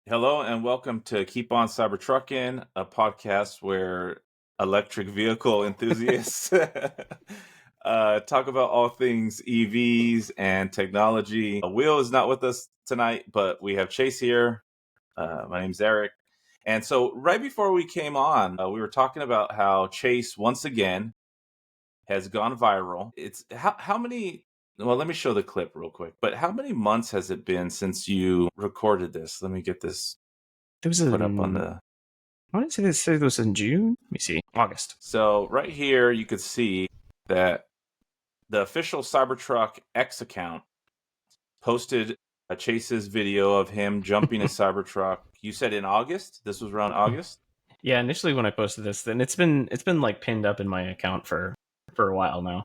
Hello and welcome to Keep On Cybertruckin, a podcast where electric vehicle enthusiasts talk about all things EVs and technology. Will is not with us tonight, but we have Chase here. My name's Eric. And so right before we came on, we were talking about how Chase, once again, has gone viral. It's how many... Well, let me show the clip real quick. But how many months has it been since you recorded this? Let me get this It was put up on the... I want to say it was in June. Let me see. August. So right here, you could see that the official Cybertruck X account posted a Chase's video of him jumping a Cybertruck. You said in August? This was around August? Yeah, initially when I posted this, then it's been like pinned up in my account for a while now.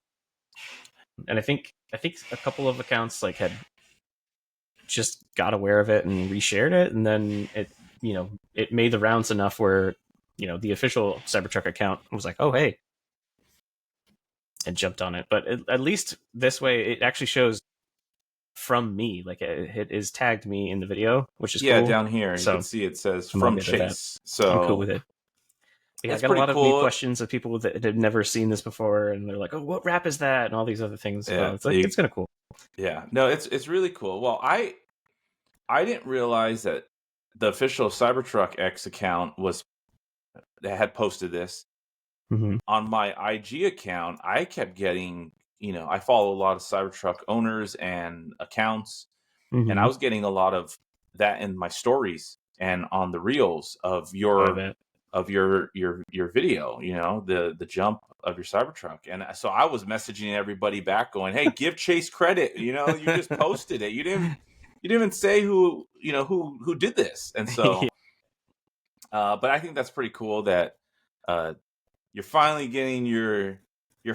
And I think a couple of accounts like had just got aware of it and reshared it, and then it made the rounds enough where the official Cybertruck account was like, oh hey, and jumped on it. But at least this way it actually shows from me, like it is tagged me in the video, which is cool. Down here so you can see it says I'm from Chase. So I'm cool with it. Yeah, I got a lot of new questions of people that had never seen this before, and they're like, "Oh, what rap is that?" and all these other things. Yeah, it's kind of cool. Yeah, no, it's really cool. Well, I didn't realize that the official Cybertruck X account had posted this. Mm-hmm. On my IG account, I kept getting, I follow a lot of Cybertruck owners and accounts, Mm-hmm. and I was getting a lot of that in my stories and on the reels of your video, the jump of your Cybertruck. And so I was messaging everybody back going, "Hey, give Chase credit. You just posted it. You didn't even say who did this." And so, but I think that's pretty cool that you're finally getting your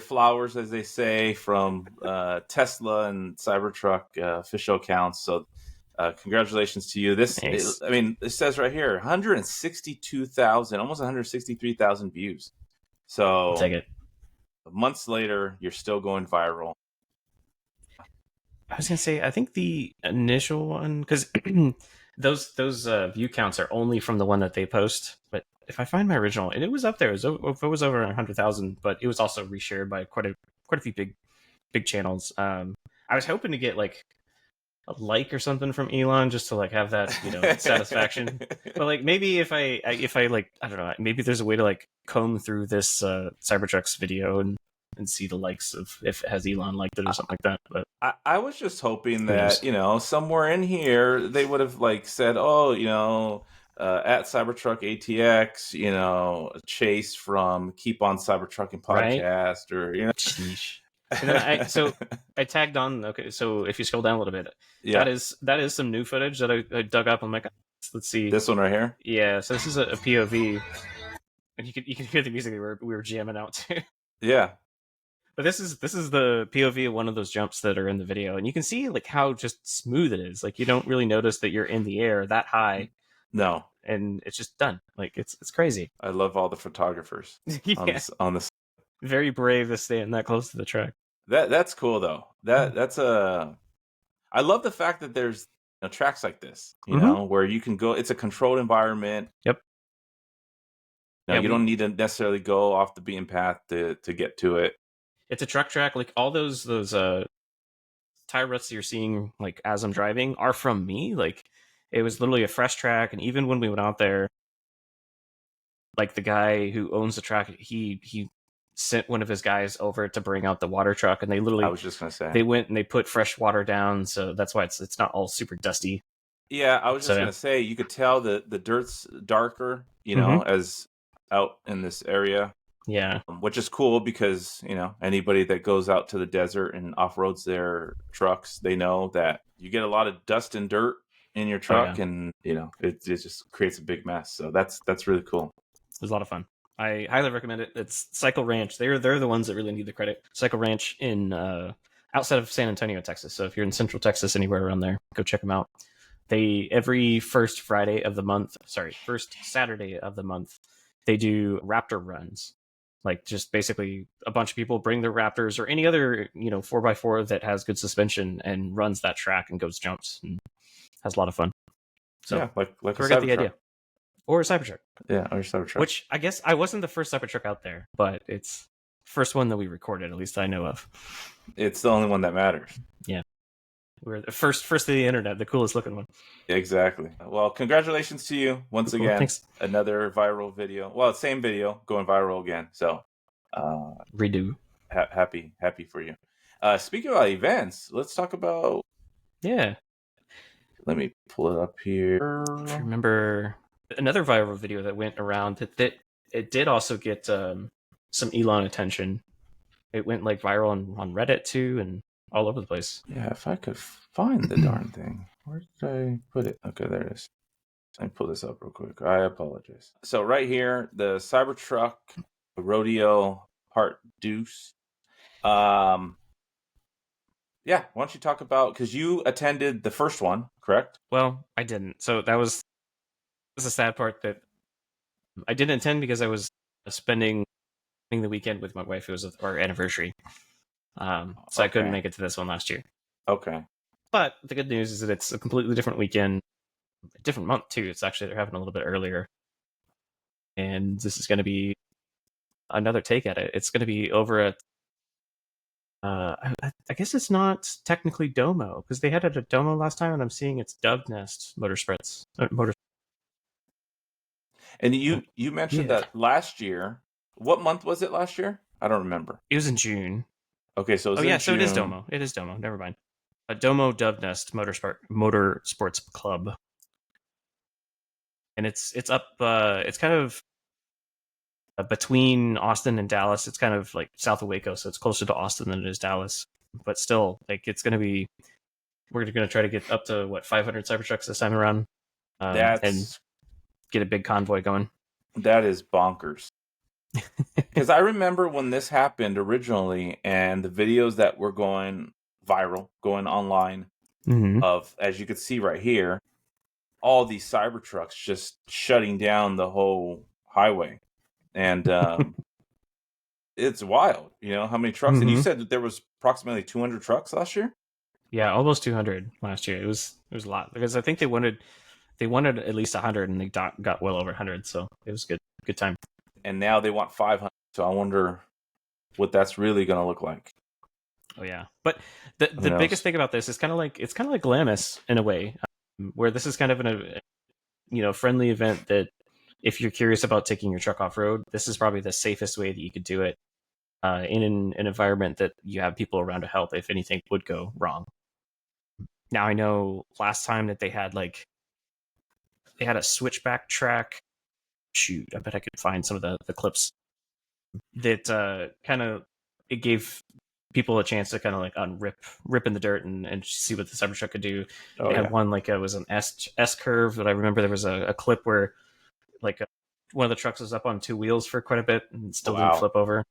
flowers, as they say, from Tesla and Cybertruck official accounts. So congratulations to you. It says right here, 162,000, almost 163,000 views. So I'll take it. Months later, you're still going viral. I was gonna say, I think the initial one, because those view counts are only from the one that they post. But if I find my original, and it was up there, it was over 100,000, but it was also reshared by quite a few big channels. I was hoping to get like a like or something from Elon just to like have that satisfaction. But like maybe if I like, I don't know, maybe there's a way to like comb through this Cybertrucks video and see the likes of if it has Elon liked it or something like that. But I was just hoping that somewhere in here they would have like said, oh, at Cybertruck ATX, Chase from Keep On Cybertruckin podcast, right? Or Sheesh. And then I tagged on. Okay, so if you scroll down a little bit, that is some new footage that I dug up. I'm like, let's see this one right here. Yeah, so this is a POV, and you can hear the music we were jamming out to. Yeah, but this is the POV of one of those jumps that are in the video, and you can see like how just smooth it is. Like you don't really notice that you're in the air that high. No, and it's just done. Like it's crazy. I love all the photographers on this. Very brave to stand that close to the track. That's cool though. I love the fact that there's tracks like this, where you can go. It's a controlled environment. Yep. You don't need to necessarily go off the beaten path to get to it. It's a truck track. Like all those tire ruts you're seeing, like as I'm driving, are from me. Like it was literally a fresh track, and even when we went out there, like the guy who owns the track, he sent one of his guys over to bring out the water truck, and they literally, I was just gonna say, they went and they put fresh water down, so that's why it's not all super dusty. Yeah, I was just gonna say, you could tell the dirt's darker, as out in this area. Yeah, which is cool because anybody that goes out to the desert and off-roads their trucks, they know that you get a lot of dust and dirt in your truck, and it just creates a big mess. So that's really cool. It was a lot of fun. I highly recommend it. It's Cycle Ranch. They're the ones that really need the credit. Cycle Ranch in outside of San Antonio, Texas. So if you're in Central Texas, anywhere around there, go check them out. They every first Saturday of the month, they do Raptor runs. Like just basically a bunch of people bring their Raptors or any other 4x4 that has good suspension and runs that track and goes jumps and has a lot of fun. So yeah, like a whoever got the Cybertruck. idea, or a Cybertruck. Yeah, or a Cybertruck. Which I guess I wasn't the first Cybertruck out there, but it's the first one that we recorded, at least I know of. It's the only one that matters. Yeah, we're the first of the internet, the coolest looking one. Exactly. Well, congratulations to you once Cool, again. thanks. Another viral video. Well, same video going viral again. So, Redo. happy for you. Speaking about events, let's talk about. Yeah. Let me pull it up here. If you remember another viral video that went around that it did also get some Elon attention. It went like viral on Reddit too, and all over the place. Yeah, if I could find the darn thing. Where did I put it? Okay, there it is. Let me pull this up real quick. I apologize. So right here, the Cybertruck Rodeo Part Deuce. Yeah, why don't you talk about, because you attended the first one, correct? Well, I didn't. So that was the sad part, that I didn't attend because I was spending the weekend with my wife. It was our anniversary. So I couldn't make it to this one last year. Okay. But the good news is that it's a completely different weekend, a different month too. It's actually, they're having a little bit earlier. And this is going to be another take at it. It's going to be over at, I guess it's not technically Domo, because they had it at Domo last time, and I'm seeing it's Dove Nest Motorsports. And you mentioned that last year. What month was it last year? I don't remember. It was in June. Okay, so so it is Domo. It is Domo. Never mind. A Domo Dove Nest Motorsports Club, and it's up. It's kind of between Austin and Dallas. It's kind of like south of Waco, so it's closer to Austin than it is Dallas. But still, like, it's going to be. We're going to try to get up to 500 Cybertrucks this time around, and get a big convoy going. That is bonkers. Because I remember when this happened originally, and the videos that were going viral, going online, of, as you could see right here, all these Cybertrucks just shutting down the whole highway. And it's wild, how many trucks. And you said that there was approximately 200 trucks last year? Yeah, almost 200 last year. It was a lot, because I think they wanted at least 100, and they got well over 100, so it was good time. And now they want 500, so I wonder what that's really going to look like. Oh yeah, but the biggest thing about this is kind of like Glamis in a way, where this is kind of a friendly event that, if you're curious about taking your truck off road, this is probably the safest way that you could do it in an environment that you have people around to help if anything would go wrong. Now, I know last time that they had a switchback track. Shoot, I bet I could find some of the clips that it gave people a chance to kind of like rip in the dirt and see what the Cybertruck could do. They had one it was an S curve, but I remember there was a clip where one of the trucks was up on two wheels for quite a bit and still didn't flip over.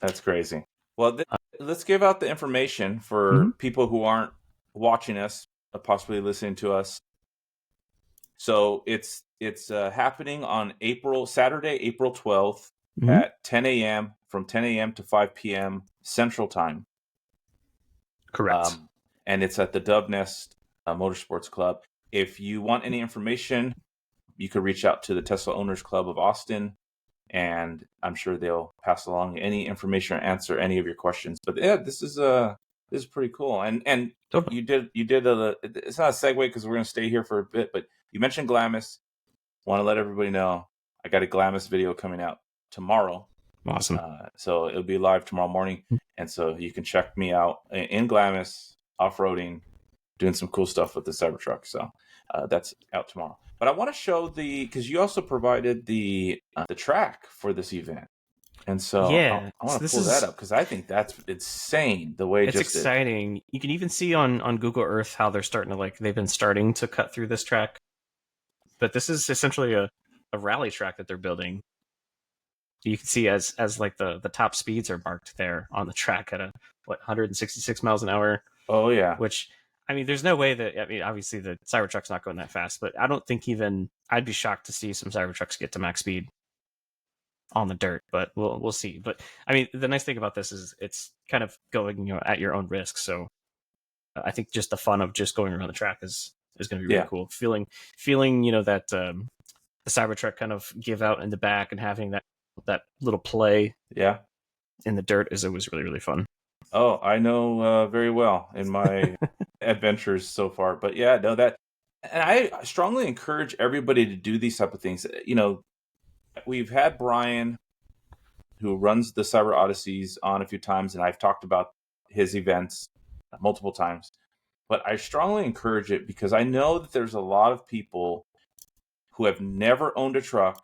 That's crazy. Well, let's give out the information for people who aren't watching us, possibly listening to us. So it's happening on Saturday, April 12th at 10 a.m. from 10 a.m. to 5 p.m. Central Time. Correct. And it's at the Dove Nest Motorsports Club. If you want any information, you could reach out to the Tesla Owners Club of Austin, and I'm sure they'll pass along any information or answer any of your questions. But yeah, this is pretty cool. And totally. you did it's not a segue because we're going to stay here for a bit, but you mentioned Glamis. Want to let everybody know I got a Glamis video coming out tomorrow. Awesome. So it'll be live tomorrow morning, and so you can check me out in Glamis, off-roading, doing some cool stuff with the Cybertruck. So that's out tomorrow. But I want to show because you also provided the track for this event. And so I want to pull that up because I think that's insane the way it's exciting. You can even see on Google Earth how they're starting to they've been starting to cut through this track. But this is essentially a rally track that they're building. You can see as the top speeds are marked there on the track at 166 miles an hour. Oh yeah. Which, I mean, there's no way obviously the Cybertruck's not going that fast, but I don't think I'd be shocked to see some Cybertrucks get to max speed on the dirt, but we'll see. But I mean, the nice thing about this is it's kind of going at your own risk. So I think just the fun of just going around the track is is going to be really cool. Feeling that the Cybertruck kind of give out in the back and having that little play in the dirt is always really, really fun. Oh, I know very well in my adventures so far. But yeah, no, and I strongly encourage everybody to do these type of things. We've had Brian, who runs the Cyber Odysseys, on a few times, and I've talked about his events multiple times. But I strongly encourage it because I know that there's a lot of people who have never owned a truck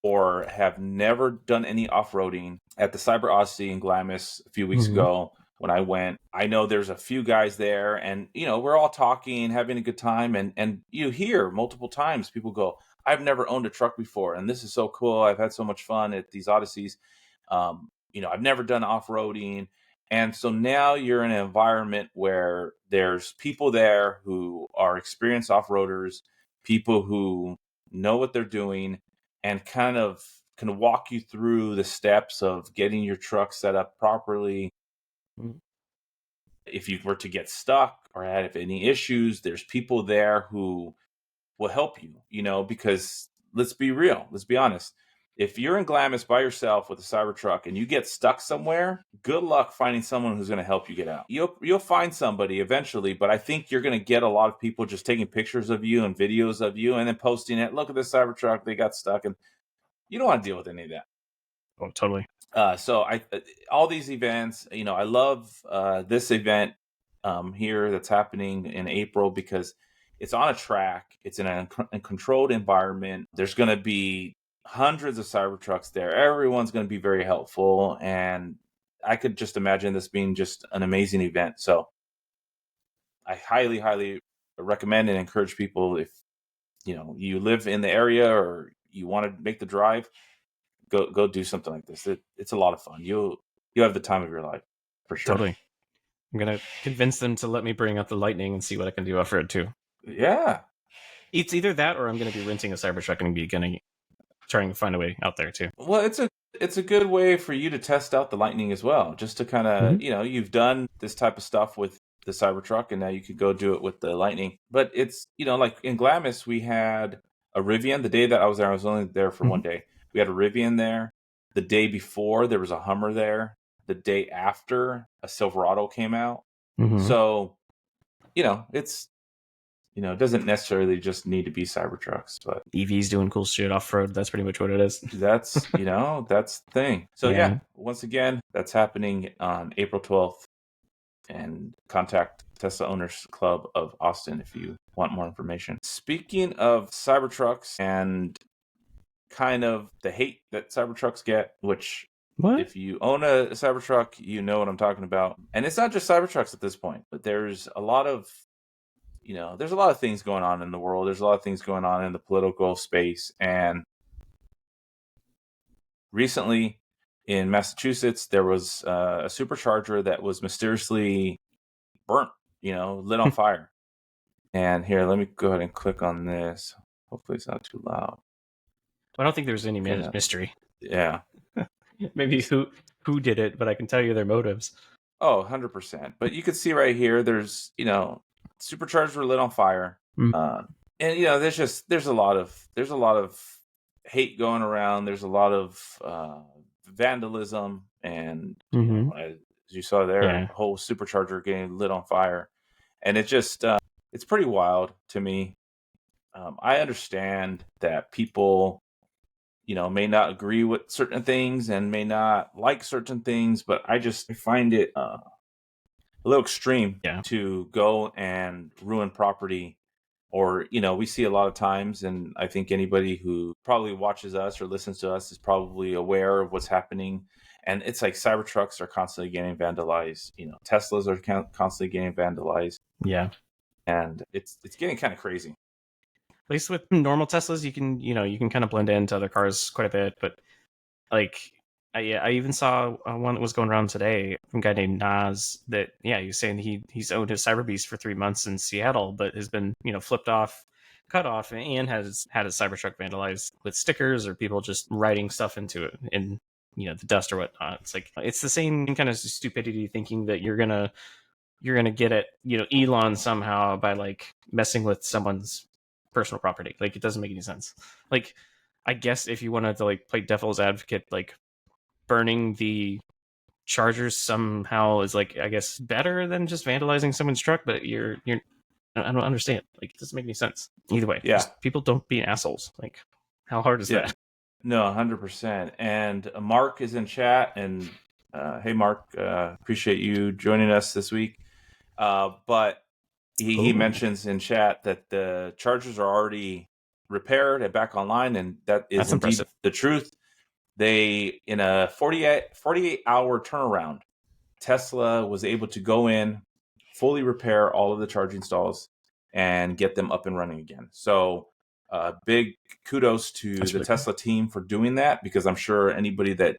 or have never done any off-roading. At the Cyber Odyssey in Glamis a few weeks ago when I went, I know there's a few guys there, and we're all talking, having a good time, and you hear multiple times people go, I've never owned a truck before, and this is so cool. I've had so much fun at these Odysseys. I've never done off-roading. And so now you're in an environment where there's people there who are experienced off-roaders, people who know what they're doing, and kind of can walk you through the steps of getting your truck set up properly. If you were to get stuck or have any issues, there's people there who will help you, because let's be real, let's be honest. If you're in Glamis by yourself with a Cybertruck and you get stuck somewhere, good luck finding someone who's going to help you get out. You'll find somebody eventually, but I think you're going to get a lot of people just taking pictures of you and videos of you and then posting it. Look at this Cybertruck, they got stuck, and you don't want to deal with any of that. Oh, totally. So all these events, I love this event here that's happening in April because it's on a track. It's in a controlled environment. There's going to be hundreds of Cybertrucks there. Everyone's going to be very helpful, and I could just imagine this being just an amazing event. So I highly, highly recommend and encourage people, if you live in the area or you want to make the drive, go do something like this. It's a lot of fun. You'll have the time of your life for sure. Totally. I'm gonna convince them to let me bring out the Lightning and see what I can do off-road too. Yeah, it's either that or I'm gonna be renting a Cybertruck and be trying to find a way out there too. Well, it's a good way for you to test out the Lightning as well, just to kind of you've done this type of stuff with the Cybertruck, and now you could go do it with the Lightning. But it's like in Glamis, we had a Rivian. The day that I was there, I was only there for one day. We had a Rivian there. The day before, there was a Hummer there. The day after, a Silverado came out. So it's it doesn't necessarily just need to be Cybertrucks, but EVs doing cool shit off-road. That's pretty much what it is. That's that's the thing. So yeah, once again, that's happening on April 12th, and contact Tesla Owners Club of Austin if you want more information. Speaking of Cybertrucks and kind of the hate that Cybertrucks get, which if you own a Cybertruck, you know what I'm talking about. And it's not just Cybertrucks at this point, but there's a lot of things going on in the world. There's a lot of things going on in the political space. And recently in Massachusetts, there was a supercharger that was mysteriously burnt, lit on fire. And here, let me go ahead and click on this. Hopefully it's not too loud. I don't think there's any mystery. Yeah. Maybe who did it, but I can tell you their motives. Oh, 100%. But you can see right here, there's, superchargers were lit on fire. And there's a lot of hate going around. There's a lot of vandalism, and as you saw there, a whole supercharger getting lit on fire. And it just it's pretty wild to me. I understand that people may not agree with certain things and may not like certain things, but I find it a little extreme to go and ruin property. Or, we see a lot of times, and I think anybody who probably watches us or listens to us is probably aware of what's happening. And it's like Cybertrucks are constantly getting vandalized. Teslas are constantly getting vandalized. Yeah. And it's getting kind of crazy. At least with normal Teslas, you can kind of blend into other cars quite a bit. But I even saw one that was going around today from a guy named Nas that, he was saying he's owned his Cyberbeast for 3 months in Seattle, but has been, flipped off, cut off, and has had his Cybertruck vandalized with stickers or people just writing stuff into it in, the dust or whatnot. It's like, it's the same kind of stupidity thinking that you're going to you're gonna get at Elon somehow by like messing with someone's personal property. Like it doesn't make any sense. Like I guess if you wanted to like play devil's advocate, like burning the chargers somehow is like I guess better than just vandalizing someone's truck, but you're I don't understand. Like it doesn't make any sense. Either way, Yeah. just people don't be assholes. Like how hard is that? No, 100%. And Mark is in chat, and hey, Mark, appreciate you joining us this week. But he mentions in chat that the chargers are already repaired and back online, and that is That's indeed impressive. the truth. They, in a 48-hour turnaround, Tesla was able to go in, fully repair all of the charging stalls, and get them up and running again. So big kudos to That's the really Tesla team for doing that, because I'm sure anybody that,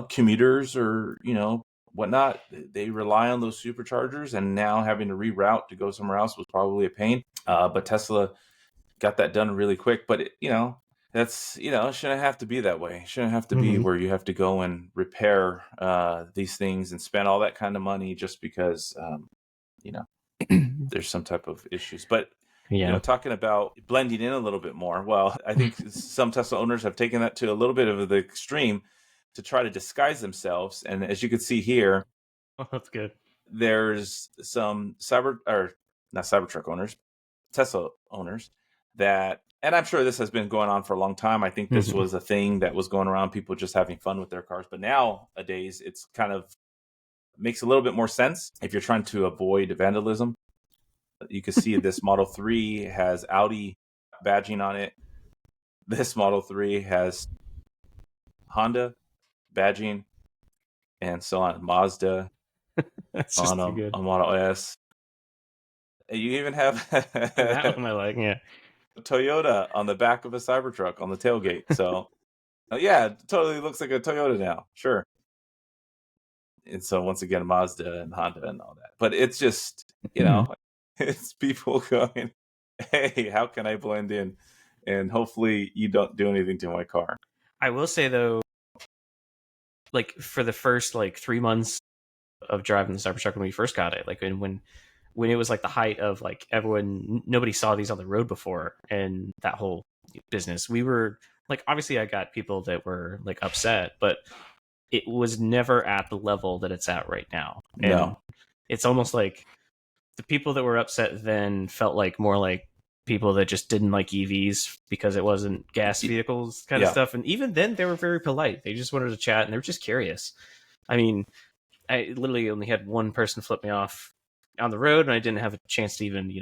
commuters or, whatnot, they rely on those superchargers, and now having to reroute to go somewhere else was probably a pain. But Tesla got that done really quick. But, that's, it shouldn't have to be that way. It shouldn't have to be where you have to go and repair these things and spend all that kind of money just because, there's some type of issues. But, talking about blending in a little bit more, well, I think some Tesla owners have taken that to a little bit of the extreme to try to disguise themselves. And as you can see here, that's good. There's some not Cybertruck owners, Tesla owners that, and I'm sure this has been going on for a long time. I think this was a thing that was going around, people just having fun with their cars. But nowadays, it's kind of makes a little bit more sense if you're trying to avoid vandalism. You can see this Model 3 has Audi badging on it. This Model 3 has Honda badging, and so on. Mazda That's just on too good. a Model S. You even have That one I like. Yeah. Toyota on the back of a Cybertruck on the tailgate. So, yeah, it totally looks like a Toyota now. Sure. And so, once again, Mazda and Honda and all that. But it's just, it's people going, hey, how can I blend in? And hopefully you don't do anything to my car. I will say, though, like for the first like 3 months of driving the Cybertruck when we first got it, like when it was like the height of like nobody saw these on the road before and that whole business, we were like, obviously I got people that were like upset, but it was never at the level that it's at right now. And No. it's almost like the people that were upset then felt like more like people that just didn't like EVs because it wasn't gas vehicles kind of stuff. And even then they were very polite. They just wanted to chat and they were just curious. I mean, I literally only had one person flip me off on the road, and I didn't have a chance to even,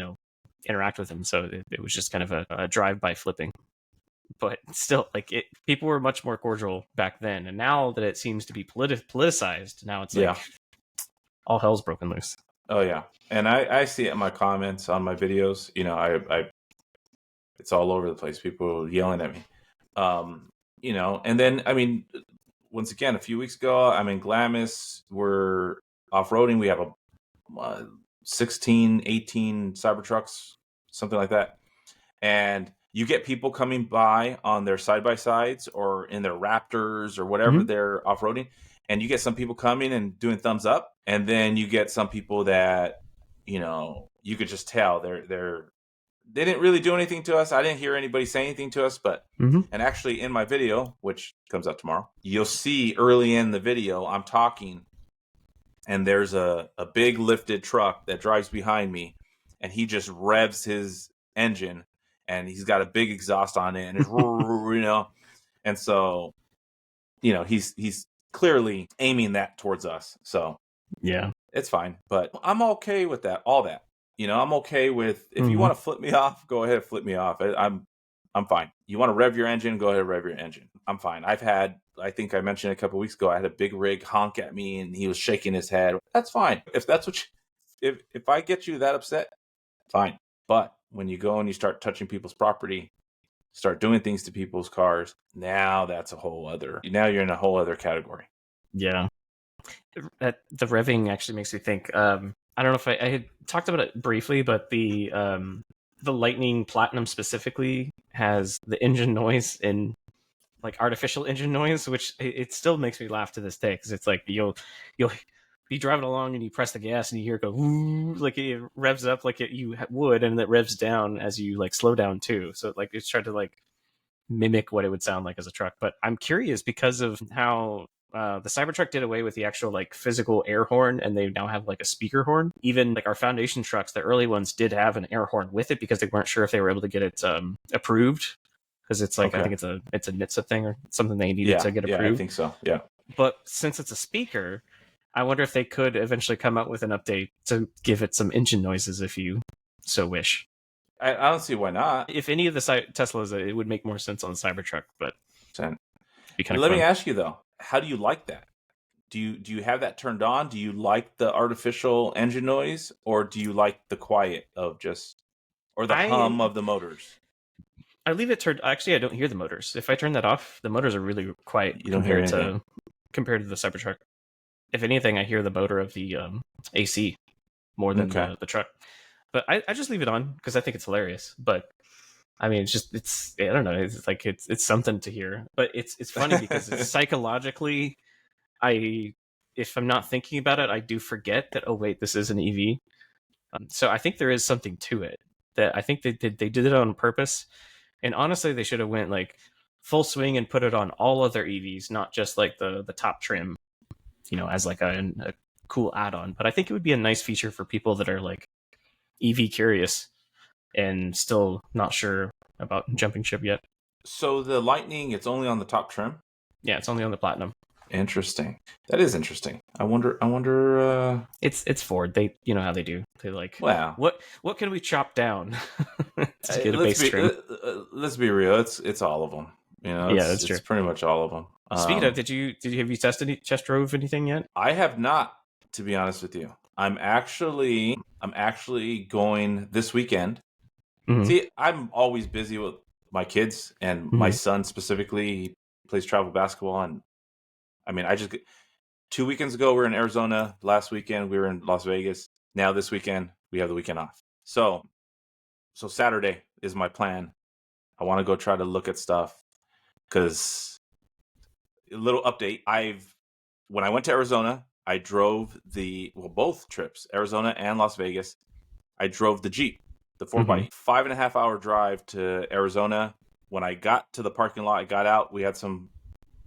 interact with them. So it was just kind of a drive-by flipping. But still, like people were much more cordial back then, and now that it seems to be politicized, now it's like all hell's broken loose. Oh yeah, and I see it in my comments on my videos. I it's all over the place. People yelling at me. And then I mean, once again, a few weeks ago, I'm in Glamis. We're off-roading. We have a 16, 18 Cybertrucks, something like that. And you get people coming by on their side-by-sides or in their Raptors or whatever they're off-roading. And you get some people coming and doing thumbs up. And then you get some people that, you could just tell they didn't really do anything to us. I didn't hear anybody say anything to us, but and actually in my video, which comes out tomorrow, you'll see early in the video, I'm talking and there's a big lifted truck that drives behind me and he just revs his engine and he's got a big exhaust on it and it's, and so, he's clearly aiming that towards us. So yeah, it's fine, but I'm okay with that. All that. I'm okay with if you want to flip me off, go ahead, flip me off. I'm fine. You want to rev your engine, go ahead, rev your engine. I'm fine. I think I mentioned a couple of weeks ago, I had a big rig honk at me and he was shaking his head. That's fine. If that's what if I get you that upset, fine. But when you go and you start touching people's property, start doing things to people's cars, now now you're in a whole other category. Yeah. The revving actually makes me think, I don't know if I had talked about it briefly, but the Lightning Platinum specifically has the engine noise and like artificial engine noise, which it still makes me laugh to this day because it's like you'll be driving along and you press the gas and you hear it go woo, like it revs up like you would, and it revs down as you like slow down too. So like it's tried to like mimic what it would sound like as a truck. But I'm curious because of how the Cybertruck did away with the actual like physical air horn, and they now have like a speaker horn. Even like our foundation trucks, the early ones did have an air horn with it because they weren't sure if they were able to get it approved. Because it's like, I think it's a NHTSA thing or something they needed to get approved. Yeah, I think so. Yeah. But since it's a speaker, I wonder if they could eventually come out with an update to give it some engine noises if you so wish. I don't see why not. If any of the Teslas, it would make more sense on the Cybertruck, but let me ask you though, how do you like that? Do you have that turned on? Do you like the artificial engine noise, or do you like the quiet of or the hum of the motors? I leave it turned. Actually, I don't hear the motors. If I turn that off, the motors are really quiet compared to the Cybertruck. If anything, I hear the motor of the AC more than the truck. But I just leave it on because I think it's hilarious. But I mean, it's I don't know. It's like it's something to hear. But it's funny because it's psychologically, if I'm not thinking about it, I do forget that. Oh wait, this is an EV. So I think there is something to it. That I think they did it on purpose. And honestly, they should have went like full swing and put it on all of their EVs, not just like the top trim, as like a cool add-on. But I think it would be a nice feature for people that are like EV curious and still not sure about jumping ship yet. So the Lightning, it's only on the top trim? Yeah, it's only on the Platinum. Interesting. That is interesting. I wonder. It's Ford. They, how they do. They like, wow. What can we chop down to get a base trim? Let's be real. It's all of them. That's true. It's pretty much all of them. Speaking of, have you test drove anything yet? I have not, to be honest with you. I'm actually going this weekend. Mm-hmm. See, I'm always busy with my kids and my son specifically. He plays travel basketball, and I mean, 2 weekends ago we were in Arizona. Last weekend we were in Las Vegas. Now this weekend we have the weekend off. So Saturday is my plan. I want to go try to look at stuff because a little update. When I went to Arizona, I drove both trips, Arizona and Las Vegas. I drove the Jeep, the 4x8, 5.5 hour drive to Arizona. When I got to the parking lot, I got out. We had some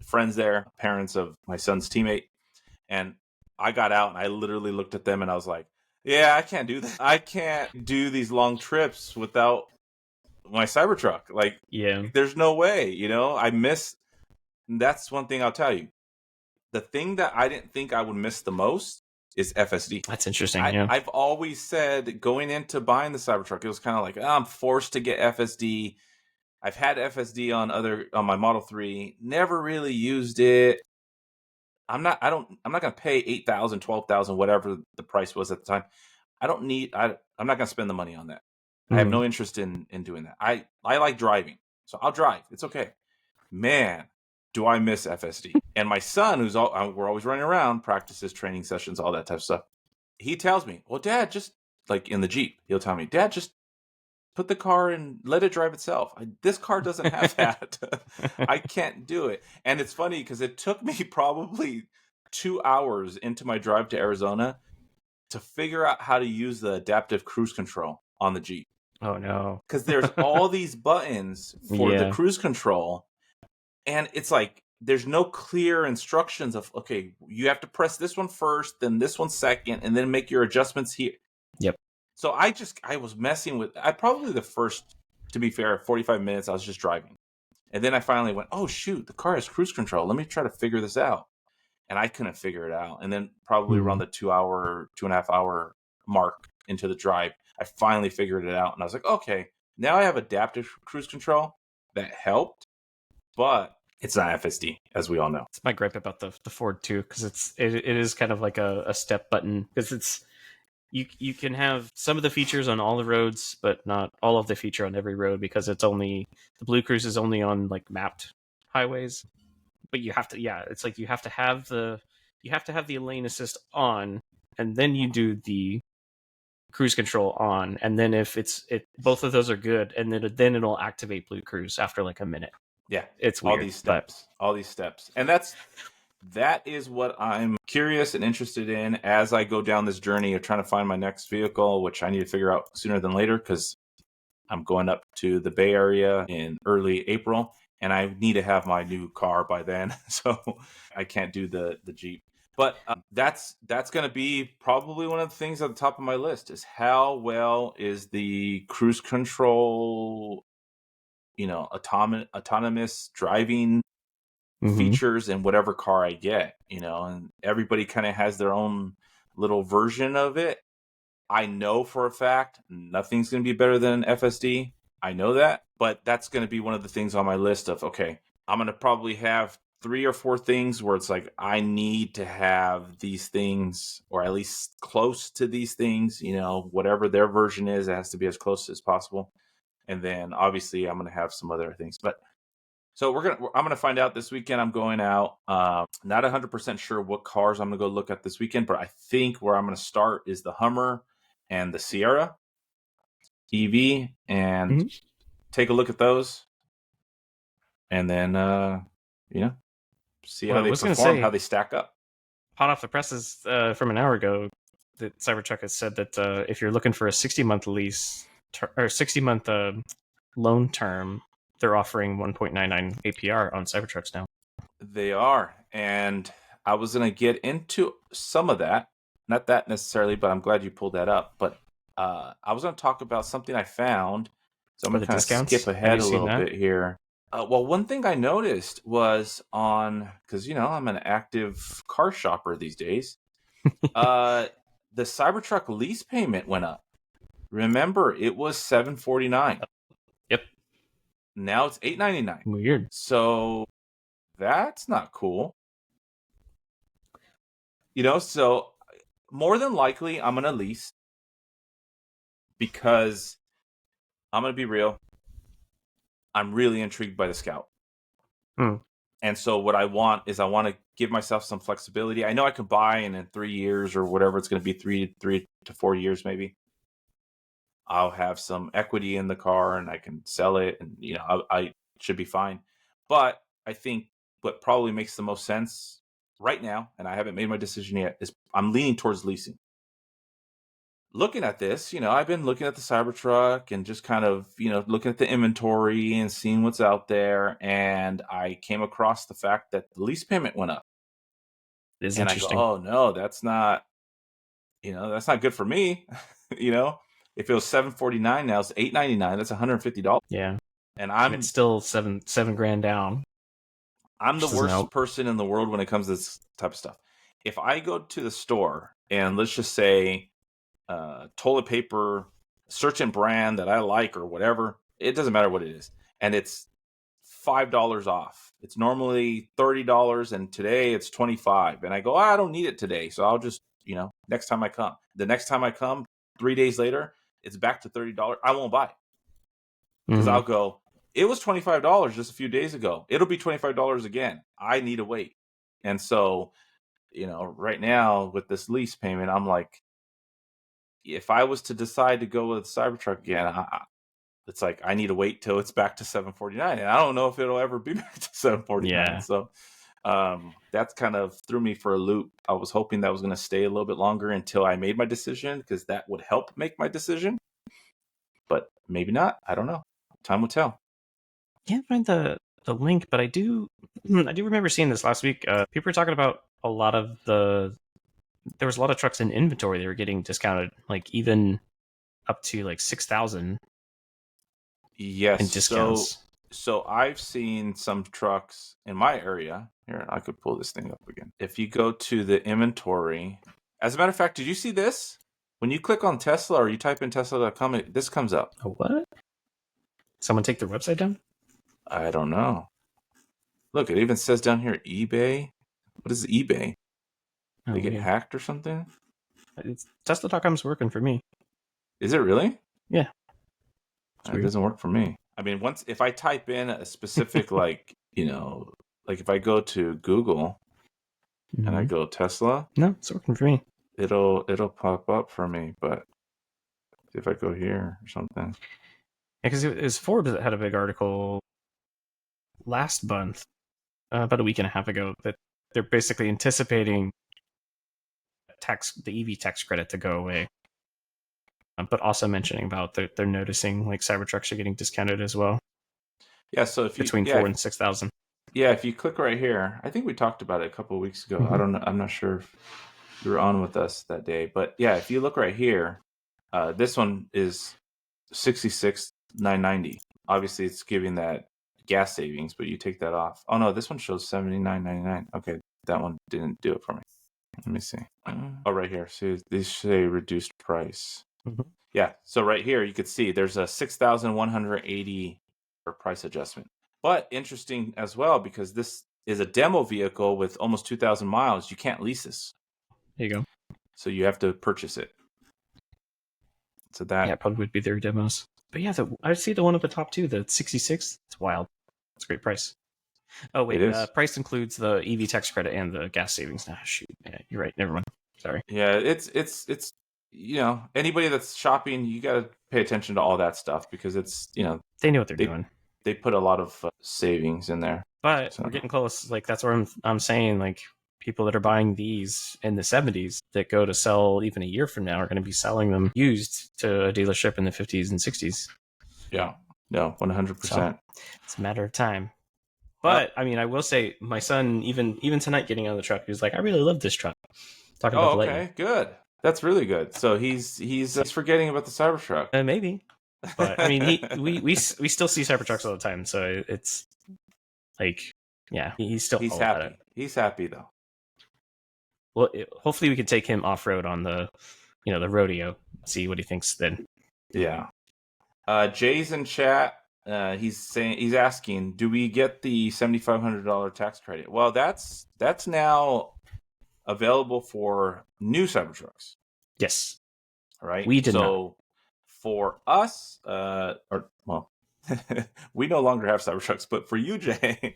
friends there, parents of my son's teammate, and I got out and I literally looked at them and I was like, yeah, I can't do that. I can't do these long trips without my Cybertruck. Like, there's no way, that's one thing I'll tell you. The thing that I didn't think I would miss the most is FSD. That's interesting. I've always said going into buying the Cybertruck, it was kind of like, I'm forced to get FSD. I've had FSD on my Model 3, never really used it. I'm not going to pay $8,000, $12,000, whatever the price was at the time. I'm not going to spend the money on that. I have no interest in doing that. I like driving, so I'll drive. It's okay. Man, do I miss FSD. And my son, we're always running around, practices, training sessions, all that type of stuff. He tells me, well, Dad, just like in the Jeep, he'll tell me, Dad, just put the car and let it drive itself. This car doesn't have that. I can't do it. And it's funny because it took me probably 2 hours into my drive to Arizona to figure out how to use the adaptive cruise control on the Jeep. Oh, no. Because there's all these buttons for the cruise control. And it's like, there's no clear instructions of, okay, you have to press this one first, then this one second, and then make your adjustments here. Yep. So I was messing with, probably the first, to be fair, 45 minutes, I was just driving. And then I finally went, oh, shoot, the car has cruise control. Let me try to figure this out. And I couldn't figure it out. And then probably around the 2.5 hour mark into the drive, I finally figured it out. And I was like, okay, now I have adaptive cruise control. That helped. But it's not FSD, as we all know. It's my gripe about the Ford too, because it is kind of like a step button, because it's you can have some of the features on all the roads, but not all of the feature on every road, because it's only the Blue Cruise is only on like mapped highways. But you have to, it's like you have to have the lane assist on, and then you do the cruise control on, and then if both of those are good, and then it'll activate Blue Cruise after like a minute. Yeah, it's weird, all these steps, and that is what I'm curious and interested in as I go down this journey of trying to find my next vehicle, which I need to figure out sooner than later because I'm going up to the Bay Area in early April, and I need to have my new car by then. So I can't do the Jeep. But that's going to be probably one of the things at the top of my list is how well is the cruise control, autonomous driving features in whatever car I get, and everybody kind of has their own little version of it. I know for a fact nothing's going to be better than an FSD. I know that, but that's going to be one of the things on my list of, okay, I'm going to probably have 3 or 4 things where it's like, I need to have these things, or at least close to these things, whatever their version is, it has to be as close as possible. And then obviously I'm going to have some other things, but so I'm going to find out this weekend. I'm going out. Not 100% sure what cars I'm going to go look at this weekend, but I think where I'm going to start is the Hummer and the Sierra EV, and take a look at those, and then see how they perform, how they stack up. Hot off the presses from an hour ago, that Cybertruck has said that if you're looking for a 60-month lease or 60-month loan term, they're offering 1.99 APR on Cybertrucks now. They are, and I was going to get into some of that. Not that necessarily, but I'm glad you pulled that up. But I was going to talk about something I found. So I'm going to kind of skip ahead a little bit here. Well, one thing I noticed was because, I'm an active car shopper these days. The Cybertruck lease payment went up. Remember, it was $749. Yep. Now it's $899. Weird. So that's not cool. So more than likely I'm going to lease, because I'm going to be real. I'm really intrigued by the Scout. And so what I want to give myself some flexibility. I know I could buy, and in 3 years or whatever it's going to be, 3 to 4 years maybe, I'll have some equity in the car and I can sell it, and I should be fine. But I think what probably makes the most sense right now, and I haven't made my decision yet, is I'm leaning towards leasing. Looking at this, I've been looking at the Cybertruck and just kind of, looking at the inventory and seeing what's out there. And I came across the fact that the lease payment went up. It's and interesting. I go, oh no, that's not good for me. If it was $749, now it's $899. That's $150. Yeah. And it's still seven grand down. I'm the worst person in the world when it comes to this type of stuff. If I go to the store and let's just say toilet paper, certain brand that I like or whatever, it doesn't matter what it is, and it's $5 off. It's normally $30, and today it's $25. And I go, I don't need it today, so I'll just, next time I come. The next time I come, 3 days later, it's back to $30. I won't buy it because I'll go, it was $25 just a few days ago. It'll be $25 again. I need to wait. And so, right now with this lease payment, I'm like, if I was to decide to go with Cybertruck again, it's like I need to wait till it's back to $749, and I don't know if it'll ever be back to $749. Yeah. So that's kind of threw me for a loop. I was hoping that was going to stay a little bit longer until I made my decision, because that would help make my decision. But maybe not. I don't know. Time will tell. Can't find the link, but I do remember seeing this last week. People were talking about a lot of there was a lot of trucks in inventory. They were getting discounted, like even up to like 6,000. Yes. In discounts. So I've seen some trucks in my area. Here, I could pull this thing up again. If you go to the inventory, as a matter of fact, did you see this? When you click on Tesla or you type in Tesla.com, this comes up. Oh, what? Someone take their website down? I don't know. Look, it even says down here eBay. What is eBay? They get hacked or something? Tesla.com's working for me. Is it really? Yeah. It doesn't work for me. I mean, if I type in a specific, like if I go to Google and I go Tesla. No, it's working for me. It'll pop up for me, but if I go here or something. Yeah, because it was Forbes that had a big article last month, about a week and a half ago, that they're basically anticipating the EV tax credit to go away. But also mentioning about they're noticing like Cybertrucks are getting discounted as well. Yeah, so if you between 4,000 and 6,000. Yeah, if you click right here, I think we talked about it a couple of weeks ago. Mm-hmm. I don't know. I'm not sure if you were on with us that day, but yeah, if you look right here, this one is 66,990. Obviously, it's giving that gas savings, but you take that off. Oh no, this one shows 79.99. Okay, that one didn't do it for me. Let me see. Oh, right here. See, these say reduced price. Mm-hmm. Yeah, so right here you could see there's a 6,180 price adjustment. But interesting as well, because this is a demo vehicle with almost 2,000 miles. You can't lease this. There you go. So you have to purchase it. So that probably would be their demos. But yeah, I see the one at the top too, the 66. It's wild. It's a great price. Oh wait, price includes the EV tax credit and the gas savings. Ah, shoot, yeah, you're right. Never mind. Sorry. Yeah, it's anybody that's shopping, you got to pay attention to all that stuff because it's they know what they're doing. They put a lot of savings in there. But we're getting close. Like that's where I'm saying like people that are buying these in the 70s that go to sell even a year from now are going to be selling them used to a dealership in the 50s and 60s. Yeah, no, 100%. So it's a matter of time. But I mean, I will say, my son even tonight getting out of the truck, he was like, "I really love this truck." Talking about the Lightning. Good. That's really good. So he's forgetting about the Cybertruck. Maybe, but I mean, we still see Cybertrucks all the time, so it's like, yeah, he's happy. About it. He's happy though. Well, hopefully we can take him off road on the the Rodeo. See what he thinks then. Yeah. Jay's in chat. He's asking, do we get the $7,500 tax credit? Well, that's now available for new Cybertrucks. Yes. All right. We did not. So for us, we no longer have Cybertrucks, but for you, Jay,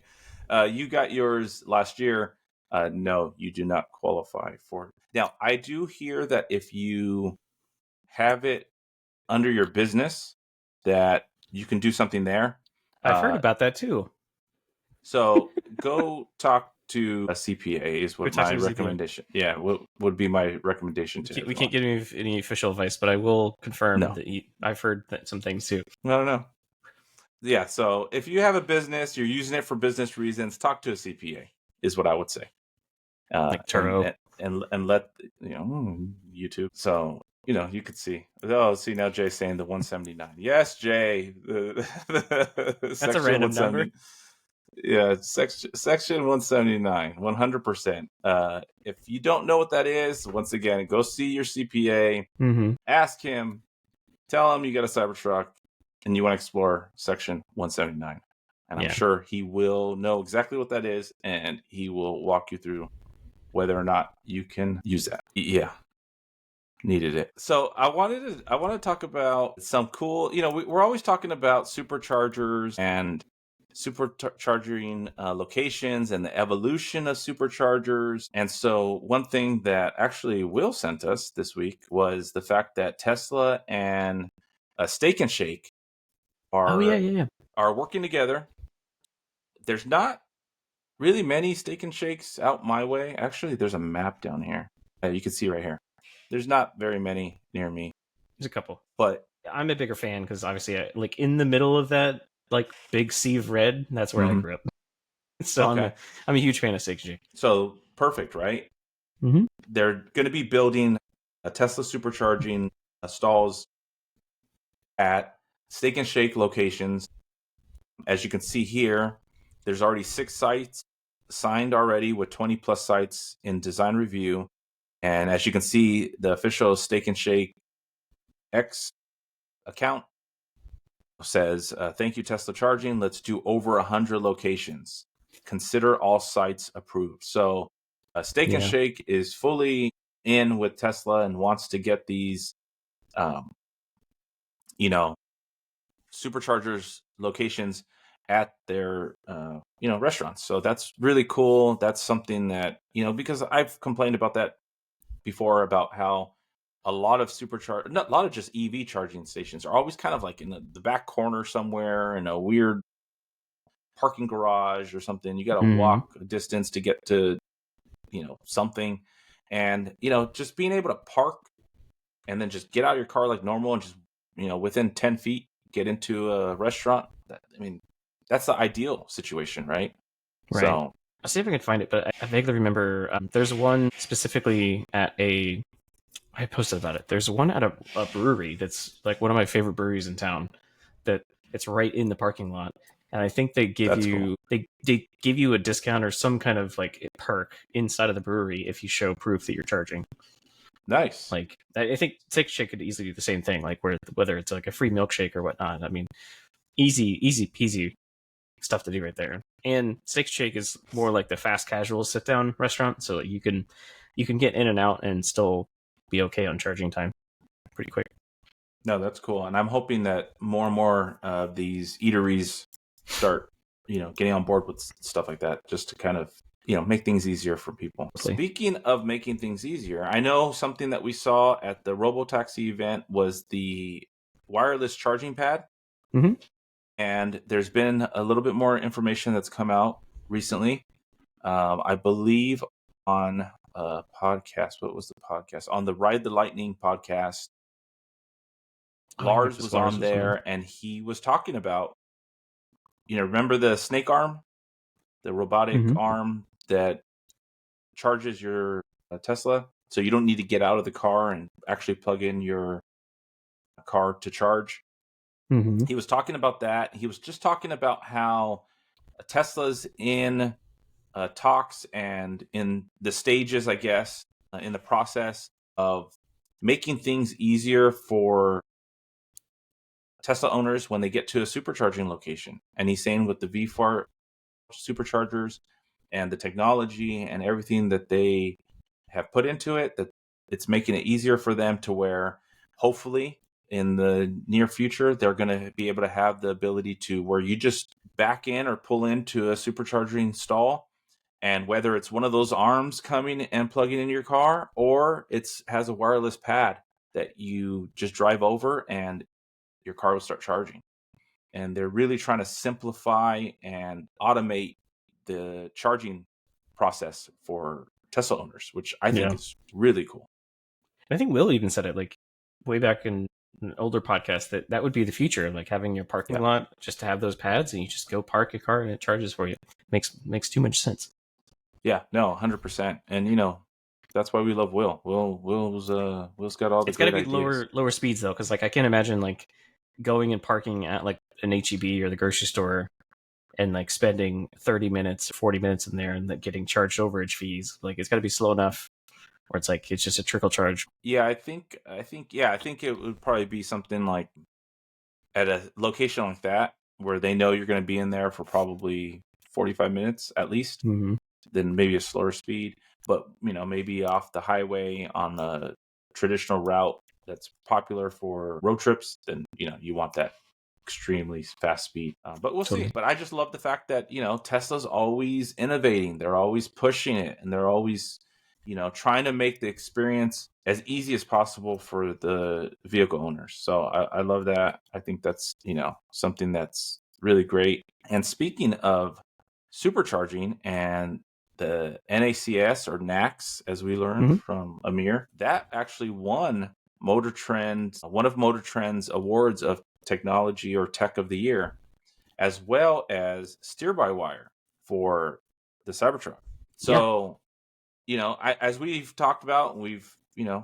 you got yours last year. No, you do not qualify for it. Now, I do hear that if you have it under your business, that you can do something there. I've heard about that too. So go talk to a CPA is what my recommendation. Yeah, would be my recommendation to. We can't give any official advice, but I will confirm that I've heard some things too. No. Yeah, so if you have a business, you're using it for business reasons, talk to a CPA is what I would say. Like Turo and let YouTube. So you could see. Oh, see now Jay's saying the 179. Yes, Jay. That's a random number. Yeah, section 179, 100%. If you don't know what that is, once again, go see your CPA. Mm-hmm. Ask him. Tell him you got a Cybertruck and you want to explore section 179. And I'm sure he will know exactly what that is, and he will walk you through whether or not you can use that. Yeah. Needed it. So I want to talk about some cool, we're always talking about superchargers and supercharging locations and the evolution of superchargers. And so one thing that actually Will sent us this week was the fact that Tesla and Steak and Shake are working together. There's not really many Steak and Shakes out my way. Actually, there's a map down here. You can see right here. There's not very many near me. There's a couple, but I'm a bigger fan because obviously, like in the middle of that, like big sea of red, that's where I grew up. So I'm a huge fan of Steak and Shake. So perfect, right? Mm-hmm. They're going to be building a Tesla supercharging stalls at Steak and Shake locations. As you can see here, there's already 6 sites signed already with 20 plus sites in design review. And as you can see, the official Steak and Shake X account says, thank you, Tesla Charging. Let's do over 100 locations. Consider all sites approved. So Steak and Shake is fully in with Tesla and wants to get these, superchargers locations at their, restaurants. So that's really cool. That's something that, because I've complained about that before about how a lot of just EV charging stations are always kind of like in the back corner somewhere in a weird parking garage or something. You got to walk a distance to get to, something. And, just being able to park and then just get out of your car like normal and just, within 10 feet, get into a restaurant. That's the ideal situation, right? Right. So I'll see if I can find it, but I vaguely remember there's one specifically at I posted about it. There's one at a brewery that's like one of my favorite breweries in town that it's right in the parking lot. And I think they give That's you they give you a discount or some kind of like perk inside of the brewery if you show proof that you're charging. nice. Like I think Steak Shake could easily do the same thing, like whether it's like a free milkshake or whatnot. I mean, easy peasy stuff to do right there. And Steak Shake is more like the fast casual sit down restaurant, so you can get in and out and still be okay on charging time pretty quick. No, that's cool. And I'm hoping that more and more of these eateries start, getting on board with stuff like that, just to kind of, make things easier for people. Speaking of making things easier, I know something that we saw at the Robotaxi event was the wireless charging pad. Mm-hmm. And there's been a little bit more information that's come out recently. I believe on a podcast. What was the podcast? On the Ride the Lightning podcast, Lars was on there, and he was talking about, remember the snake arm, the robotic arm that charges your Tesla, so you don't need to get out of the car and actually plug in your car to charge. Mm-hmm. He was talking about that. He was just talking about how Tesla's in talks and in the stages, I guess, in the process of making things easier for Tesla owners when they get to a supercharging location. And he's saying with the V4 superchargers and the technology and everything that they have put into it, that it's making it easier for them to where hopefully in the near future, they're going to be able to have the ability to where you just back in or pull into a supercharging stall. And whether it's one of those arms coming and plugging in your car, or it's has a wireless pad that you just drive over and your car will start charging. And they're really trying to simplify and automate the charging process for Tesla owners, which I think is really cool. I think Will even said it like way back in an older podcast that would be the future, like having your parking lot just to have those pads and you just go park your car and it charges for you. Makes too much sense. Yeah, no, 100%. And that's why we love Will. Will's got all the. It's got to be lower speeds though, because like I can't imagine like going and parking at like an HEB or the grocery store and like spending 30 minutes, 40 minutes in there and like getting charged overage fees. Like it's got to be slow enough where it's like it's just a trickle charge. Yeah, I think it would probably be something like at a location like that where they know you're going to be in there for probably 45 minutes at least. Mm-hmm. Then maybe a slower speed, but maybe off the highway on a traditional route that's popular for road trips, then you want that extremely fast speed. But we'll see. But I just love the fact that Tesla's always innovating. They're always pushing it, and they're always trying to make the experience as easy as possible for the vehicle owners. So I love that. I think that's something that's really great. And speaking of supercharging and the NACS or NACS, as we learned from Amir, that actually won one of Motor Trend's awards of technology or tech of the year, as well as steer-by-wire for the Cybertruck. So, as we've talked about, we've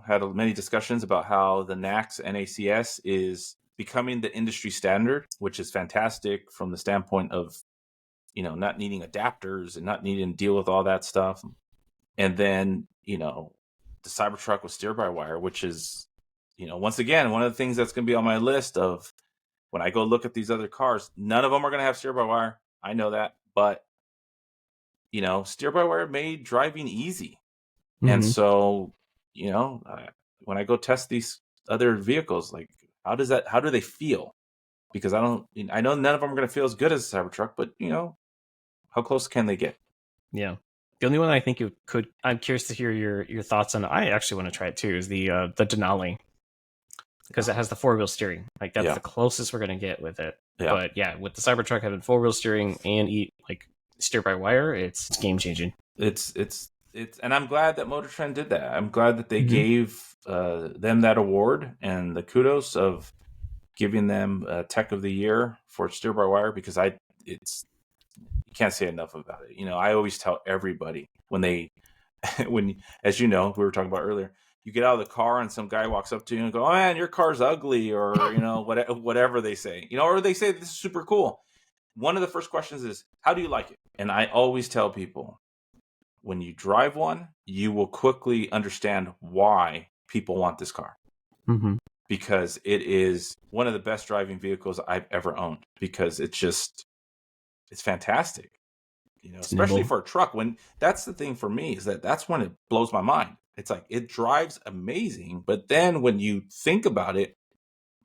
had many discussions about how the NACS is becoming the industry standard, which is fantastic from the standpoint of not needing adapters and not needing to deal with all that stuff. And then, the Cybertruck with steer-by-wire, which is, once again, one of the things that's going to be on my list of when I go look at these other cars, none of them are going to have steer-by-wire. I know that. But, steer-by-wire made driving easy. Mm-hmm. And so, when I go test these other vehicles, like, how do they feel? Because I know none of them are going to feel as good as a Cybertruck, but, how close can they get? Yeah. The only one I think you could, I'm curious to hear your thoughts on. I actually want to try it too. Is the Denali, because it has the 4-wheel steering. Like that's the closest we're gonna get with it. Yeah. But with the Cybertruck having 4-wheel steering and steer by wire, it's game changing. It's and I'm glad that Motor Trend did that. I'm glad that they gave them that award and the kudos of giving them Tech of the Year for steer by wire, because it's you can't say enough about it. I always tell everybody when they when, as you know, we were talking about earlier, you get out of the car and some guy walks up to you and go, "Oh man, your car's ugly," or whatever they say, or they say this is super cool. One of the first questions is, "How do you like it?" And I always tell people, when you drive one, you will quickly understand why people want this car. Because it is one of the best driving vehicles I've ever owned, because it's fantastic. Especially for a truck. When that's the thing for me, is that's when it blows my mind. It's like, it drives amazing, but then when you think about it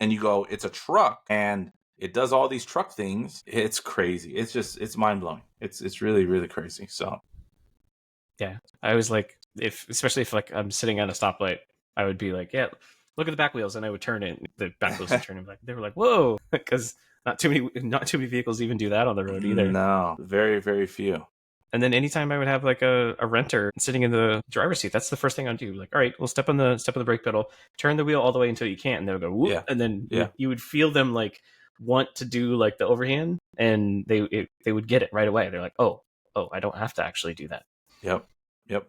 and you go, it's a truck and it does all these truck things, it's crazy. It's mind blowing. It's really, really crazy. So yeah, I was like, especially if like I'm sitting at a stoplight, I would be like, yeah, look at the back wheels, and I would turn it. The back wheels would turn, and they were like, whoa, because not too many vehicles even do that on the road either. No, very, very few. And then anytime I would have like a renter sitting in the driver's seat, that's the first thing I'd do. Like, all right, well, step on the brake pedal, turn the wheel all the way until you can't, and they'll go whoop, and then you would feel them like want to do like the overhand, and they would get it right away. They're like, oh, I don't have to actually do that. Yep.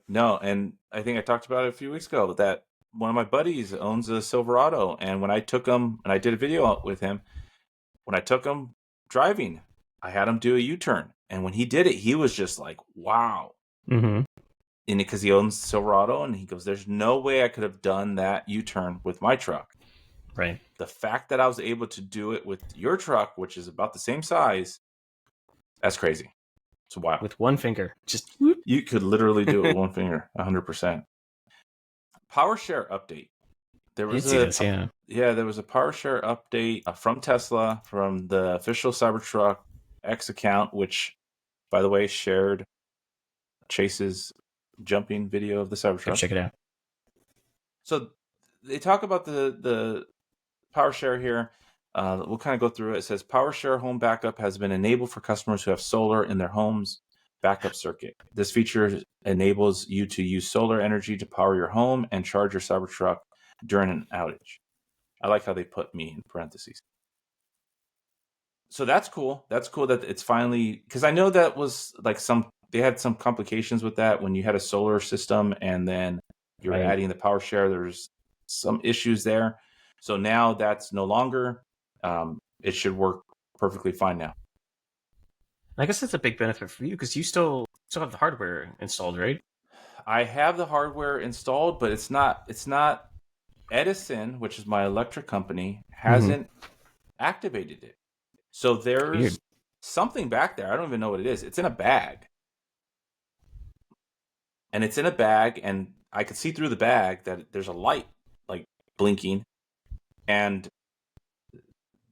No, and I think I talked about it a few weeks ago that one of my buddies owns a Silverado, and when I took him, and I did a video with him, when I took him driving, I had him do a U-turn, and when he did it, he was just like, wow. And because he owns Silverado, and he goes, there's no way I could have done that U-turn with my truck. Right. The fact that I was able to do it with your truck, which is about the same size, that's crazy. It's wild. With one finger, just whoop. You could literally do it with one finger, 100%. Power share update. There was there was a power share update from Tesla, from the official Cybertruck X account, which, by the way, shared Chase's jumping video of the Cybertruck. Go check it out. So they talk about the power share here. We'll kind of go through it. It says power share home backup has been enabled for customers who have solar in their home's backup circuit. This feature enables you to use solar energy to power your home and charge your Cybertruck during an outage. I like how they put me in parentheses. So that's cool. That's cool that it's finally, because I know that was like they had some complications with that when you had a solar system and then you're adding the power share. There's some issues there. So now that's no longer. It should work perfectly fine now. I guess that's a big benefit for you because you still have the hardware installed, right? I have the hardware installed, but it's not Edison, which is my electric company, hasn't activated it. So there's something back there. I don't even know what it is. It's in a bag. And it's in a bag, and I could see through the bag that there's a light like blinking. And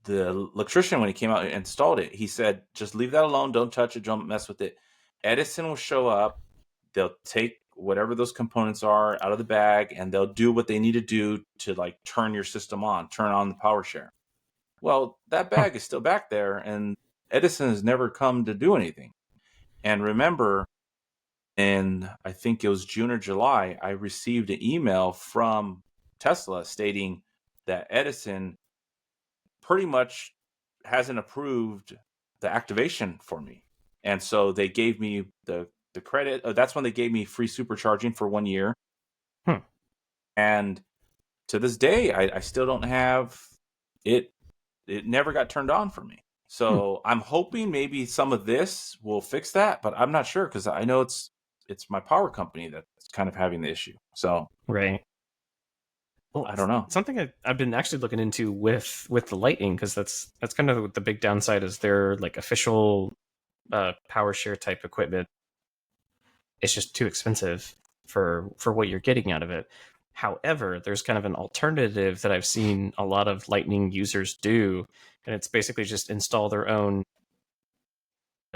the electrician, when he came out and installed it, he said, just leave that alone. Don't touch it. Don't mess with it. Edison will show up. They'll take whatever those components are out of the bag, and they'll do what they need to do to like turn your system on, turn on the power share. Well, that bag is still back there, and Edison has never come to do anything. And remember, in I think it was June or July, I received an email from Tesla stating that Edison pretty much hasn't approved the activation for me. And so they gave me the credit. That's when they gave me free supercharging for 1 year. And to this day, I still don't have it. It never got turned on for me. So I'm hoping maybe some of this will fix that, but I'm not sure because I know it's my power company that's kind of having the issue. So right. Well, I don't know. Something I've been actually looking into with the Lightning, because that's kind of the big downside is their like official power share type equipment. It's just too expensive for what you're getting out of it. However, there's kind of an alternative that I've seen a lot of Lightning users do, and it's basically just install their own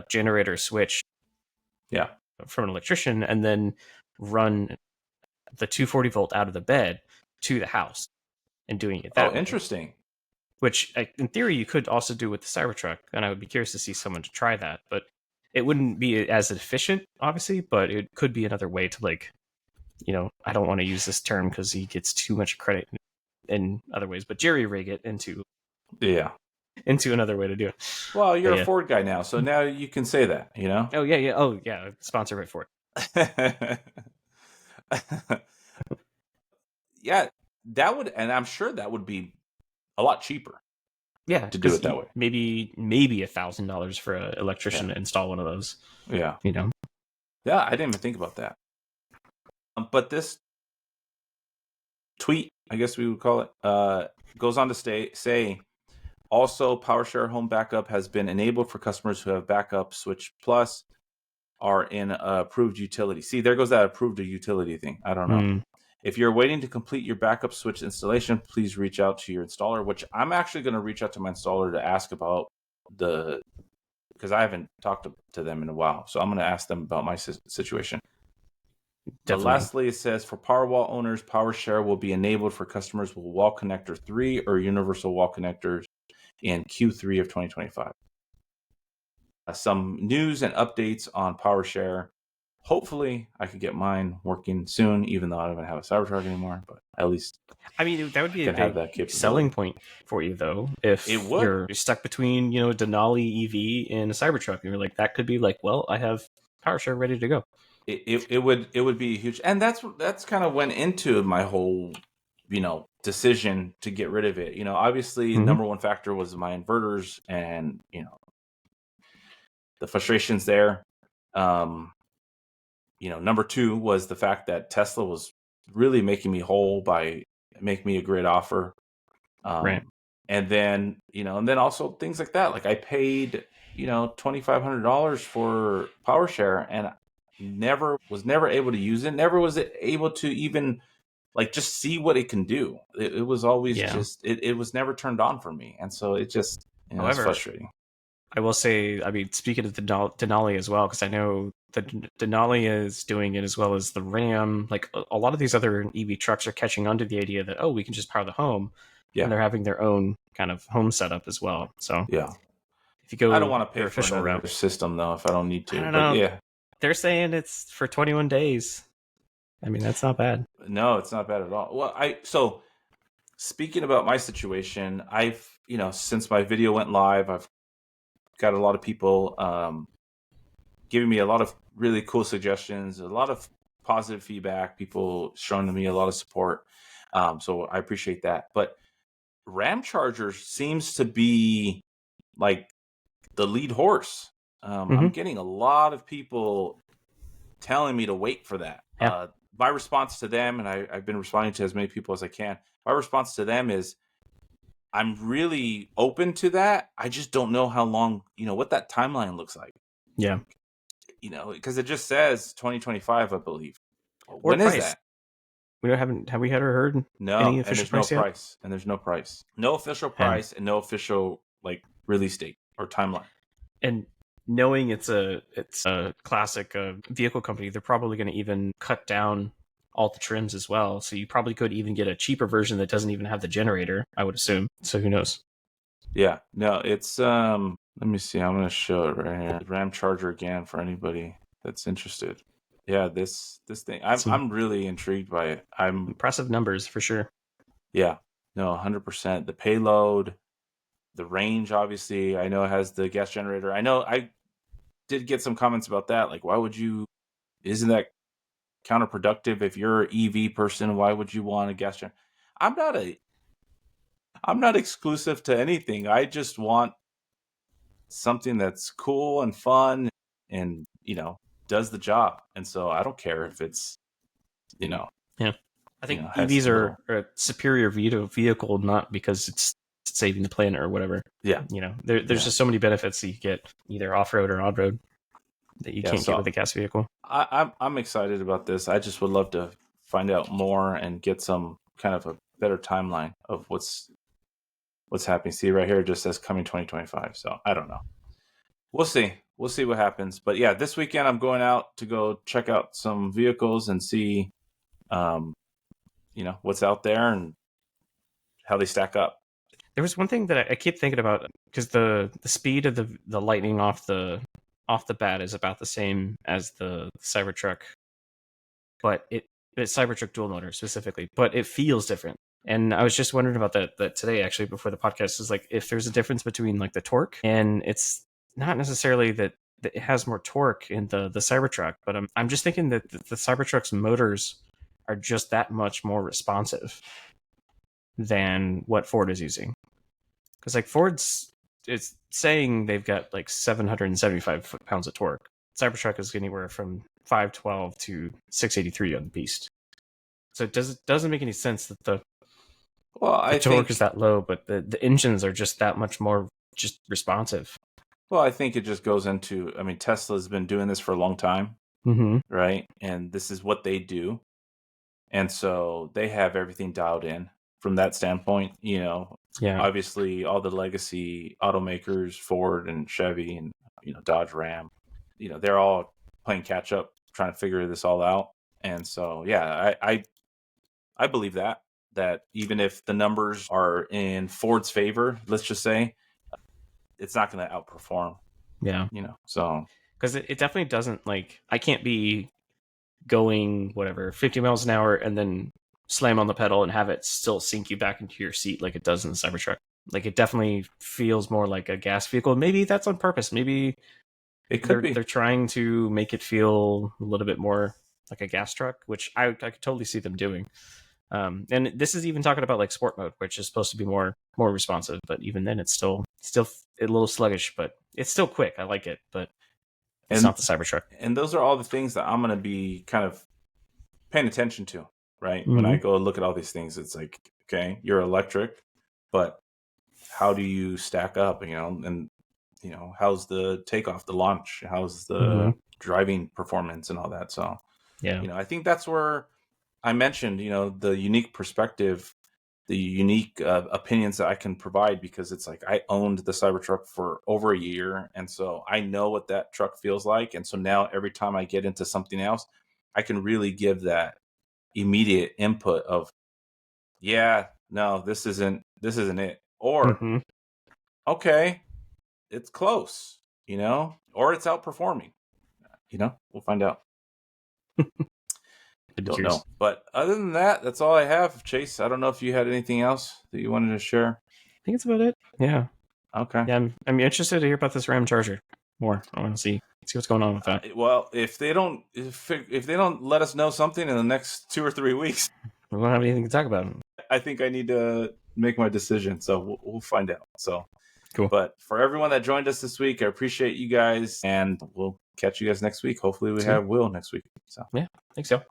generator switch from an electrician and then run the 240 volt out of the bed to the house and doing it that way. Interesting. Which in theory you could also do with the Cybertruck, and I would be curious to see someone to try that. But it wouldn't be as efficient, obviously, but it could be another way to like, I don't want to use this term because he gets too much credit in other ways, but jerry rig it into another way to do it. Well, you're But a yeah. Ford guy now, so now you can say that, Oh yeah. Oh yeah. Sponsored by Ford. Yeah, that would, and I'm sure that would be a lot cheaper. Yeah, to do it that way. Maybe $1,000 for an electrician to install one of those. Yeah. Yeah, I didn't even think about that. But this tweet, I guess we would call it, goes on to say, also, PowerShare Home Backup has been enabled for customers who have Backup Switch Plus are in approved utility. See, there goes that approved utility thing. I don't know. If you're waiting to complete your backup switch installation, please reach out to your installer, which I'm actually going to reach out to my installer to ask about because I haven't talked to them in a while. So I'm going to ask them about my situation. But lastly, it says for Powerwall owners, PowerShare will be enabled for customers with Wall Connector 3 or Universal Wall Connectors in Q3 of 2025. Some news and updates on PowerShare. Hopefully, I could get mine working soon, even though I don't even have a Cybertruck anymore. But at least, I mean, that would be a big selling point for you, though. If you're stuck between, Denali EV and a Cybertruck, and you're like, that could be like, well, I have PowerShare ready to go. It would be huge, and that's kind of went into my whole, decision to get rid of it. Obviously, number one factor was my inverters, and the frustrations there. Number two was the fact that Tesla was really making me whole by making me a great offer. Right. And then, and then also things like that. Like I paid, $2,500 for PowerShare and was never able to use it. Never was it able to even like just see what it can do. It was always just, it was never turned on for me. And so it just, it's frustrating. I will say, I mean, speaking of the Denali as well, because I know the Denali is doing it as well as the Ram. Like a lot of these other EV trucks are catching on to the idea that, we can just power the home. Yeah. And they're having their own kind of home setup as well. So yeah, if you go, I don't want to pay for official another system though if I don't need to. I don't know. Yeah, they're saying it's for 21 days. I mean, that's not bad. No, it's not bad at all. Well, so speaking about my situation, I've since my video went live, I've got a lot of people giving me a lot of really cool suggestions, a lot of positive feedback, people showing me a lot of support. So I appreciate that. But Ram Charger seems to be like the lead horse. I'm getting a lot of people telling me to wait for that. Yeah. My response to them, and I've been responding to as many people as I can, my response to them is, I'm really open to that. I just don't know how long, what that timeline looks like. Yeah. Because it just says 2025, I believe. When is that? Have we had or heard any official price yet? Price, and there's no price. No official price and no official release date or timeline. And knowing it's a classic vehicle company, they're probably going to even cut down all the trims as well. So you probably could even get a cheaper version that doesn't even have the generator, I would assume. So who knows? Yeah. No, it's let me see. I'm going to show it right here. Ram Charger again for anybody that's interested. Yeah, this thing. I'm really intrigued by it. Impressive numbers for sure. Yeah. No, 100%. The payload, the range, obviously. I know it has the gas generator. I know I did get some comments about that. Like, why would you? Isn't that counterproductive? If you're an EV person, why would you want a gas generator? I'm not exclusive to anything. I just want something that's cool and fun and, does the job. And so I don't care if it's, Yeah. I think EVs are a superior vehicle, not because it's saving the planet or whatever. Yeah. There's just so many benefits that you get either off-road or on-road that you can't get with a gas vehicle. I'm excited about this. I just would love to find out more and get some kind of a better timeline of what's happening. See, right here it just says coming 2025. So I don't know. We'll see. We'll see what happens. But yeah, this weekend I'm going out to go check out some vehicles and see, what's out there and how they stack up. There was one thing that I keep thinking about because the speed of the lightning off the off the bat is about the same as the Cybertruck, but it's Cybertruck dual motor specifically, but it feels different. And I was just wondering about that today, actually, before the podcast, is like if there's a difference between like the torque, and it's not necessarily that it has more torque in the Cybertruck, but I'm just thinking that the Cybertruck's motors are just that much more responsive than what Ford is using. Because like Ford's, it's saying they've got like 775 foot-pounds of torque. Cybertruck is anywhere from 512 to 683 on the beast. So it doesn't make any sense that the torque is that low, but the engines are just that much more just responsive. Well, I think it just goes into, I mean, Tesla's been doing this for a long time, right? And this is what they do. And so they have everything dialed in from that standpoint, you know. Yeah. Obviously, all the legacy automakers, Ford and Chevy and, you know, Dodge Ram, you know, they're all playing catch up, trying to figure this all out. And so, yeah, I believe that even if the numbers are in Ford's favor, let's just say, it's not going to outperform. Yeah. You know, so. Because it definitely doesn't, like, I can't be going, 50 miles an hour and then slam on the pedal and have it still sink you back into your seat like it does in the Cybertruck. Like, it definitely feels more like a gas vehicle. Maybe that's on purpose. Maybe it could be. They're trying to make it feel a little bit more like a gas truck, which I could totally see them doing. And this is even talking about like sport mode, which is supposed to be more responsive, but even then it's still a little sluggish, but it's still quick. I like it, but it's not the Cybertruck. And those are all the things that I'm going to be kind of paying attention to, right? When I go look at all these things, it's like, okay, you're electric, but how do you stack up, you know? And, you know, how's the takeoff, the launch? How's the driving performance and all that? So, yeah, you know, I think that's where I mentioned, you know, the unique perspective, the unique opinions that I can provide, because it's like I owned the Cybertruck for over a year. And so I know what that truck feels like. And so now every time I get into something else, I can really give that immediate input of, yeah, no, this isn't it. Or, okay, it's close, you know, or it's outperforming, you know, we'll find out. Don't know. But other than that, that's all I have. Chase, I don't know if you had anything else that you wanted to share. I think it's about it. Yeah. Okay. Yeah, I'm interested to hear about this RAM charger more. I want to see what's going on with that. Well, if they don't let us know something in the next 2 or 3 weeks, we won't have anything to talk about. I think I need to make my decision. So we'll find out. So cool. But for everyone that joined us this week, I appreciate you guys, and we'll catch you guys next week. Hopefully we have Will next week. So yeah, I think so.